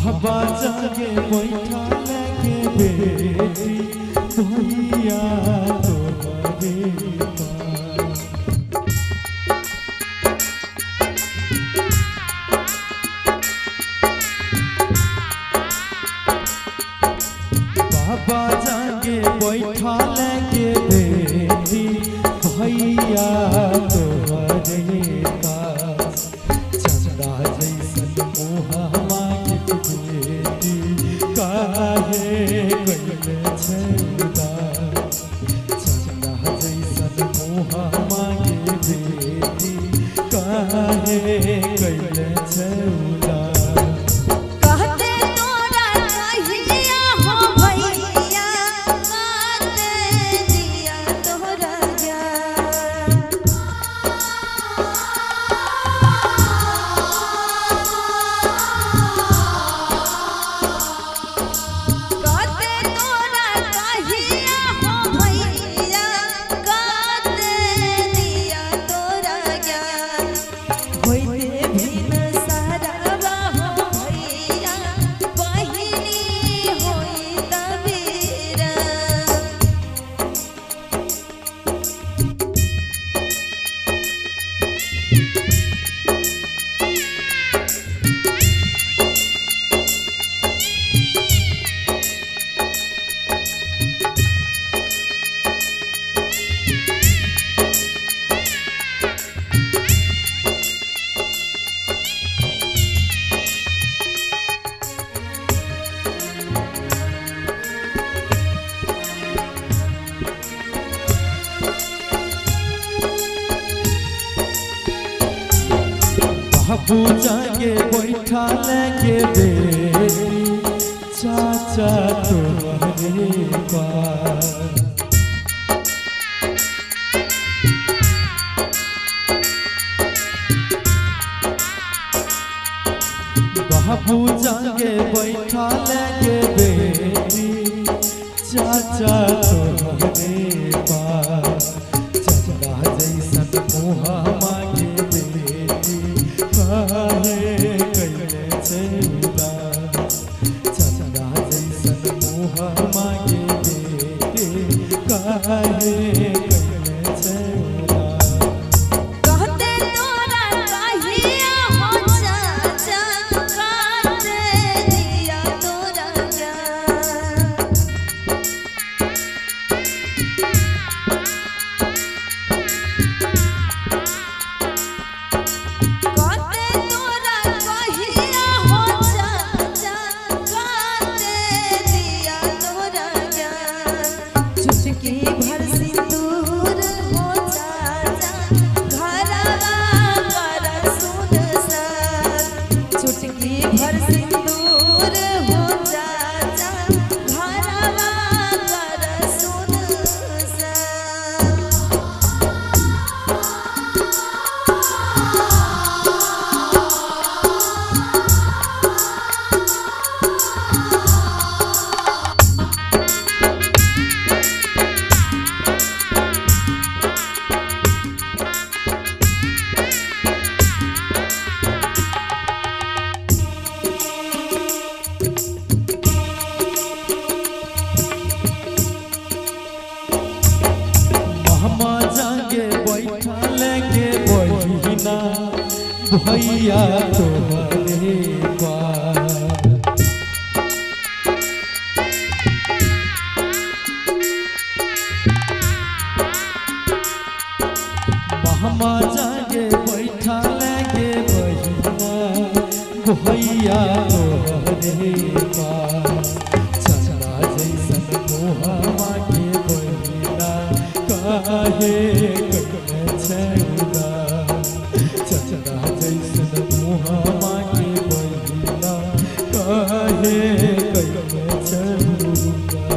बाबा जाके बैठा लेके बेटी भैया तुम्हारे बाबा जाके बैठा लेके बेटी भैया तुम्हारे पास चंदा जैसन मुहमा के बेटी काहे कइले छेदा चंदा जैसन मुहमा के बेटी काहे कइले छेदा बाबू जाके बैठा लेके बेटी चाचा तुम्हारे पास बाबू जाके बैठा लेके बेटी चाचा तुम्हारे पास चंदा जैसन मुहमा के बेटी काहे कइले छेदा चंदा जैसन मुहमा के बेटी काहे कइले छेदा भैया तुम्हारे पास मामा जाके बैठा लेके बहिना भैया तुम्हारे पास चंदा जैसन मुहमा के बहिना काहे कइले छेदा चंदा जैसन मुहमा के बहिना काहे कइले छेदा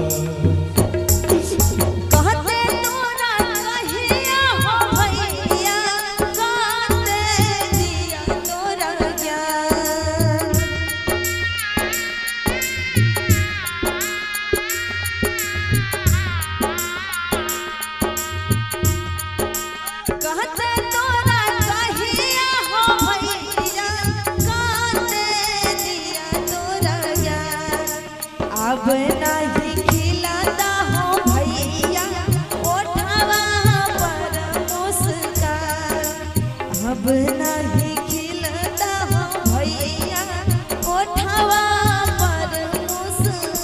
अब नहीं खिलता हो भैया ओठवा पर मुस्कान, अब नहीं खिलता हो भैया ओठवा पर मुस्कान।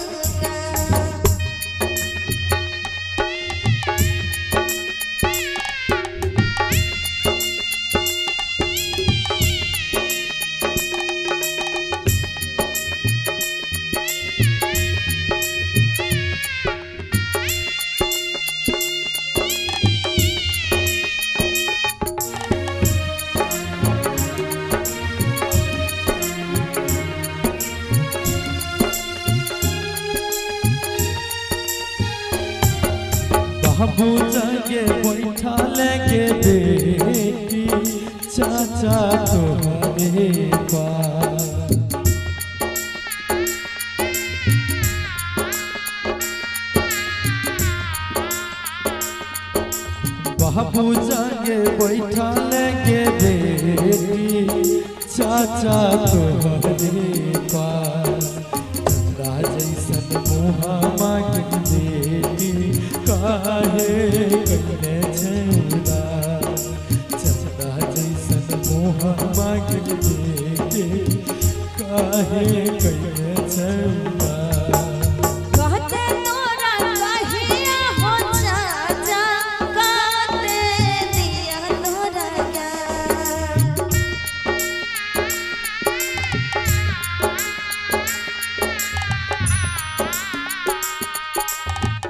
बाबू जागे बैठा लेके बेटी चाचा तुम्हारे पास। बाबू जागे बैठा लेके बेटी चाचा तुम्हारे पास। चंदा जैसन मुहा मांग बेटी काहे कइले छौदा, चंदा जैसन मुहा मांग बेटी काहे कइले छौदा। कहते तोरा कहिया हो चाचा कहते दिया तोरा ज्ञान।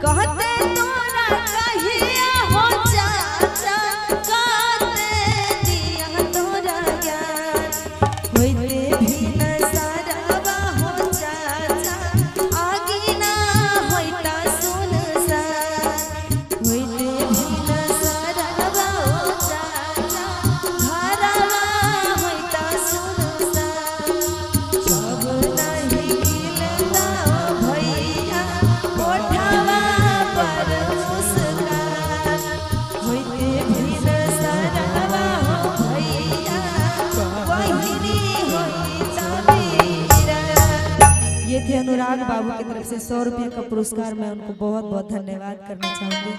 कहते तोरा कहिया हो चाचा कहते दिया तोरा ज्ञान। होइते भी न सारावा हो चाचा आगे ना होइता सुनसान। होइते भी न सारावा हो चाचा घरवा होइता सुनसान। अब नहीं खिलता भैया ओठवा पर मुस्कान, होइते भी न सारावा हो भैया बहिनी होइता वीरान। ये थे अनुराग बाबू की तरफ से 100 रुपये का पुरस्कार। मैं उनको बहुत बहुत धन्यवाद करना चाहूँगी।